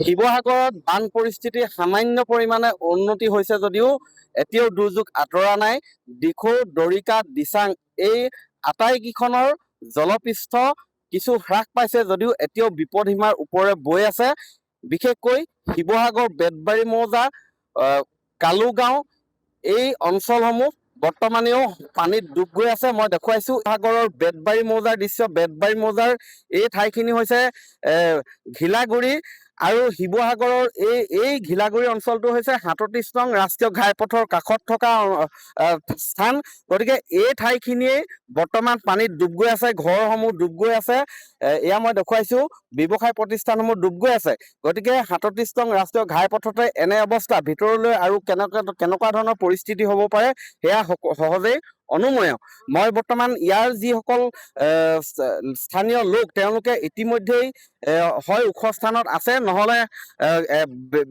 শিৱসাগৰত বান পৰিস্থিতি সামান্য পৰিমাণে উন্নতি হৈছে যদিও এতিয়াও দুৰ্যোগ আঁতৰা নাই। দিখৌ, দৰিকা, দিচাং এই আটাইকেইখনৰ জলপৃষ্ঠ কিছু হ্ৰাস পাইছে যদিও এতিয়াও বিপদসীমাৰ ওপৰে বৈ আছে। বিশেষকৈ শিৱসাগৰ, বেতবাৰী মৌজা, কালুগাঁও এই অঞ্চলসমূহ বৰ্তমানেও পানীত ডুব গৈ আছে। মই দেখুৱাইছো সাগৰৰ বেতবাৰী মৌজাৰ দৃশ্য। বেতবাৰী মৌজাৰ এই ঠাইখিনি হৈছে ঘিলাগুৰি আৰু শিৱসাগৰৰ এই ঘিলাগুৰি অঞ্চলটো হৈছে ৩৭ নং ৰাষ্ট্ৰীয় ঘাইপথৰ কাষত থকা স্থান। গতিকে এই ঠাইখিনিয়ে বৰ্তমান পানীত ডুব গৈ আছে, ঘৰসমূহ ডুব গৈ আছে। এয়া মই দেখুৱাইছো, ব্যৱসায় প্ৰতিষ্ঠানসমূহ ডুব গৈ আছে। গতিকে ৩৭ নং ৰাষ্ট্ৰীয় ঘাইপথতে এনে অৱস্থা, ভিতৰলৈ আৰু কেনেকুৱা ধৰণৰ পৰিস্থিতি হ'ব পাৰে সেয়া সহজেই অনুমেয়। মই বৰ্তমান ইয়াৰ যিসকল স্থানীয় লোক তেওঁলোকে ইতিমধ্যেই হয় ওখ স্থানত আছে, নহ'লে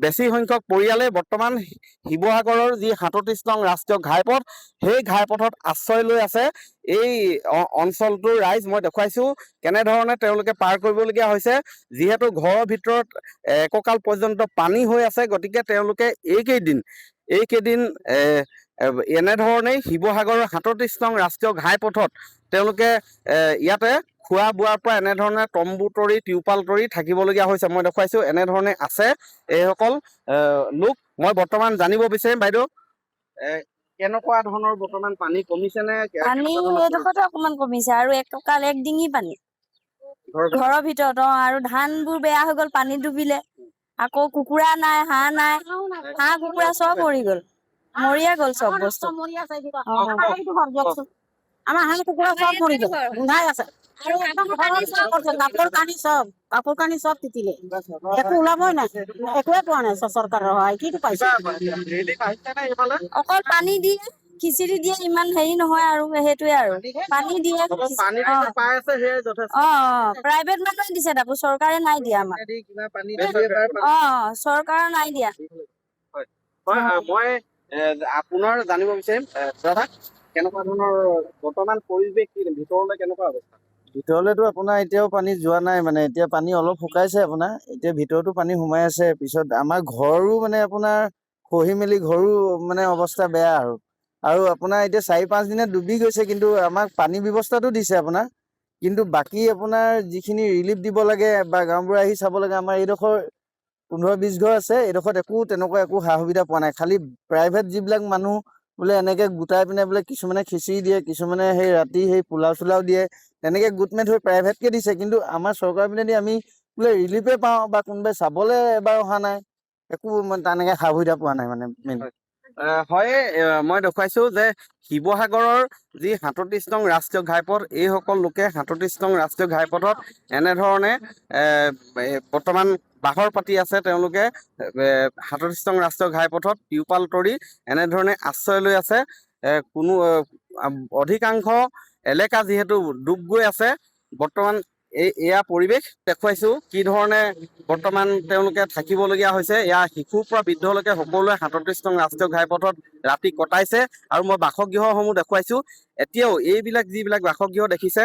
বেছি সংখ্যক পৰিয়ালে বৰ্তমান শিৱসাগৰৰ যি ৩৭ নং ৰাষ্ট্ৰীয় ঘাইপথ সেই ঘাইপথত আশ্ৰয় লৈ আছে। এই অঞ্চলটোৰ ৰাইজ মই দেখুৱাইছো কেনেধৰণে তেওঁলোকে পাৰ কৰিবলগীয়া হৈছে। যিহেতু ঘৰৰ ভিতৰত এককাল পৰ্যন্ত পানী হৈ আছে, গতিকে তেওঁলোকে এইকেইদিন এনেধৰণেই শিৱসাগৰৰ ৩৭ নং ৰাষ্ট্ৰীয় ঘাইপথত তেওঁলোকে ইয়াতে খোৱা বোৱাৰ পৰা এনেধৰণে তম্বু তৰি, টিউপাল তৰি থাকিবলগীয়া হৈছে। মই দেখুৱাইছো এনেধৰণে আছে এইসকল লোক। মই বৰ্তমান জানিব বিচাৰিম, বাইদেউ কেনেকুৱা ধৰণৰ বৰ্তমান পানী কমিছে নে? পানী এডোখৰতে অকমান কমিছে আৰু এককাল এক ডিঙি পানী ঘৰৰ ভিতৰত। আৰু ধানবোৰ বেয়া হৈ গ'ল, পানী ডুবিলে। আকৌ কুকুৰা নাই, হাঁহ নাই, হাঁহ কুকুৰা চব মৰি গ'ল, মৰিয়ে গ'ল চব বস্তু। আমাৰ হাঁহ কুকুৰা চব মৰি গ'ল, গোন্ধাই আছে। কাপোৰ কানি চব তিতিলে, একো ওলাবই নাই, একোৱে পোৱা নাই। চৰকাৰৰ সহায় কিটো পাইছে? অকল পানী দিয়ে, খিচিৰি দিয়ে, ইমান হেৰি নহয় আৰু সেইটোৱে আৰু পানী দিয়ে। প্ৰাইভেট মানুহে দিছে, তাকো চৰকাৰে নাই দিয়া আমাক। চৰকাৰে নাই দিয়া। মই আপোনাৰ জানিব বিচাৰিম দাদা, কেনেকুৱা ধৰণৰ বৰ্তমান পৰিৱেশ, ভিতৰলৈ কেনেকুৱা অৱস্থা? ভিতৰলেতো আপোনাৰ এতিয়াও পানী যোৱা নাই, মানে এতিয়া পানী অলপ শুকাইছে আপোনাৰ, এতিয়া ভিতৰতো পানী সোমাই আছে। পিছত আমাৰ ঘৰো মানে আপোনাৰ খহি মেলি ঘৰো মানে অৱস্থা বেয়া আৰু আপোনাৰ এতিয়া ৪-৫ দিনত ডুবি গৈছে। কিন্তু আমাক পানী ব্যৱস্থাটো দিছে আপোনাৰ, কিন্তু বাকী আপোনাৰ যিখিনি ৰিলিফ দিব লাগে বা গাঁওবুঢ়া আহি চাব লাগে, আমাৰ এইডোখৰ ১৫-২০ ঘৰ আছে, এইডোখৰত তেনেকুৱা একো সা সুবিধা পোৱা নাই। খালি প্ৰাইভেট যিবিলাক মানুহ বোলে এনেকে গোটাই পিনে বোলে কিছুমানে খিচিৰি দিয়ে, কিছুমানে সেই ৰাতি সেই পোলাও চোলাও দিয়ে, তেনেকে গোট মেট হৈ প্ৰাইভেটকে দিছে। কিন্তু আমাৰ চৰকাৰৰ পিনেদি আমি বোলে ৰিলিফে পাওঁ বা কোনোবাই চাবলৈ এবাৰ অহা নাই, একো তেনেকে সা সুবিধা পোৱা নাই মানে মেইন। হয়, মই দেখুৱাইছো যে শিৱসাগৰৰ যি ৩৭ নং ৰাষ্ট্ৰীয় ঘাইপথ, এইসকল লোকে ৩৭ নং ৰাষ্ট্ৰীয় ঘাইপথত এনেধৰণে বৰ্তমান বাহৰ পাতি আছে। তেওঁলোকে ৩৭ নং ৰাষ্ট্ৰীয় ঘাইপথত টিউপাল তৰি এনেধৰণে আশ্ৰয় লৈ আছে। কোনো অধিকাংশ এলেকা যিহেতু ডুব গৈ আছে, বৰ্তমান এয়া পৰিৱেশ দেখুৱাইছো কি ধৰণে বৰ্তমান তেওঁলোকে থাকিবলগীয়া হৈছে। এয়া শিশুৰ পৰা বৃদ্ধলৈকে সকলোৱে ৩৭ নং ৰাষ্ট্ৰীয় ঘাইপথত ৰাতি কটাইছে। আৰু মই বাসগৃহসমূহ দেখুৱাইছো, এতিয়াও এইবিলাক যিবিলাক বাসগৃহ দেখিছে,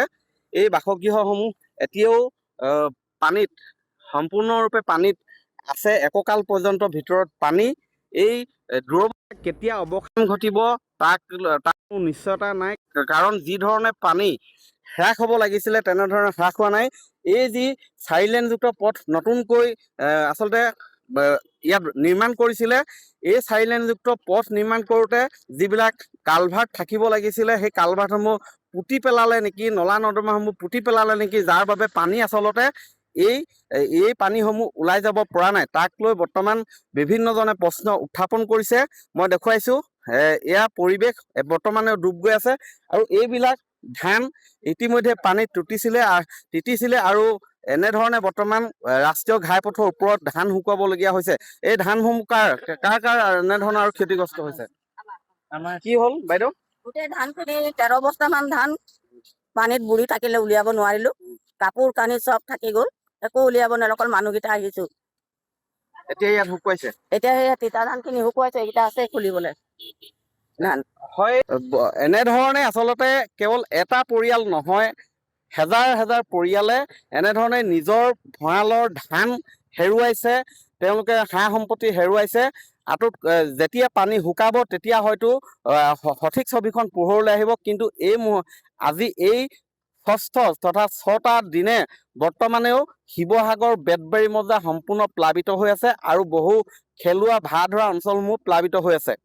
এই বাসগৃহসমূহ এতিয়াও পানীত সম্পূৰ্ণৰূপে পানীত আছে, এককাল পৰ্যন্ত ভিতৰত পানী। এই কেতিয়া অৱসান ঘটিব তাক কোনো নিশ্চয়তা নাই, কাৰণ যি ধৰণে পানী হ্ৰাস হ'ব লাগিছিলে তেনেধৰণে হ্ৰাস হোৱা নাই। এই যি ৪ লেনযুক্ত পথ নতুনকৈ আচলতে ইয়াত নিৰ্মাণ কৰিছিলে, এই ৪ লেনযুক্ত পথ নিৰ্মাণ কৰোঁতে যিবিলাক কালভাৰ্ট থাকিব লাগিছিলে, সেই কালভাৰ্টসমূহ পুতি পেলালে নেকি, নলা নৰ্দমাসমূহ পুতি পেলালে নেকি, যাৰ বাবে পানী আচলতে এই পানীসমূহ ওলাই যাব পৰা নাই। তাক লৈ বৰ্তমান বিভিন্নজনে প্ৰশ্ন উত্থাপন কৰিছে। মই দেখুৱাইছো এয়া পৰিৱেশ বৰ্তমানে ডুব গৈ আছে। আৰু এইবিলাক ধান ইতিমধ্যে পানীত তিতিছিলে আৰু এনেধৰণে বৰ্তমান ৰাষ্ট্ৰীয় ঘাইপথৰ ওপৰত ধান শুকুৱাবলগীয়া হৈছে। এই ধানসমূহ কাৰ এনেধৰণৰ আৰু ক্ষতিগ্ৰস্ত হৈছে? কি হ'ল বাইদেউ? গোটেই ধানখিনি 13 বস্তামান ধান পানীত বুৰি থাকিলে, উলিয়াব নোৱাৰিলো। কাপোৰ কানি চব থাকি গ'ল, একো উলিয়াব নোৱাৰিলো। অকল মানুহকেইটা আহিছো। এতিয়া ইয়াত শুকুৱাইছে? এতিয়া সেই তিতা ধান খিনি শুকুৱাইছে, এইকেইটা আছে খুলিবলৈ ধান। হয়, এনেধৰণে আচলতে কেৱল এটা পৰিয়াল নহয়, হেজাৰ হেজাৰ পৰিয়ালে এনেধৰণে নিজৰ ভঁৰালৰ ধান হেৰুৱাইছে। তেওঁলোকে সা সম্পত্তি হেৰুৱাইছে। যেতিয়া পানী শুকাব তেতিয়া হয়তো সঠিক ছবিখন পোহৰলৈ আহিব। কিন্তু আজি এই ষষ্ঠ তথা 6টা দিনে বৰ্তমানেও শিৱসাগৰ বেতবাৰী মৌজা সম্পূৰ্ণ প্লাবিত হৈ আছে আৰু বহু খেলুৱা ভাড়া ধৰা অঞ্চলসমূহ প্লাবিত হৈ আছে।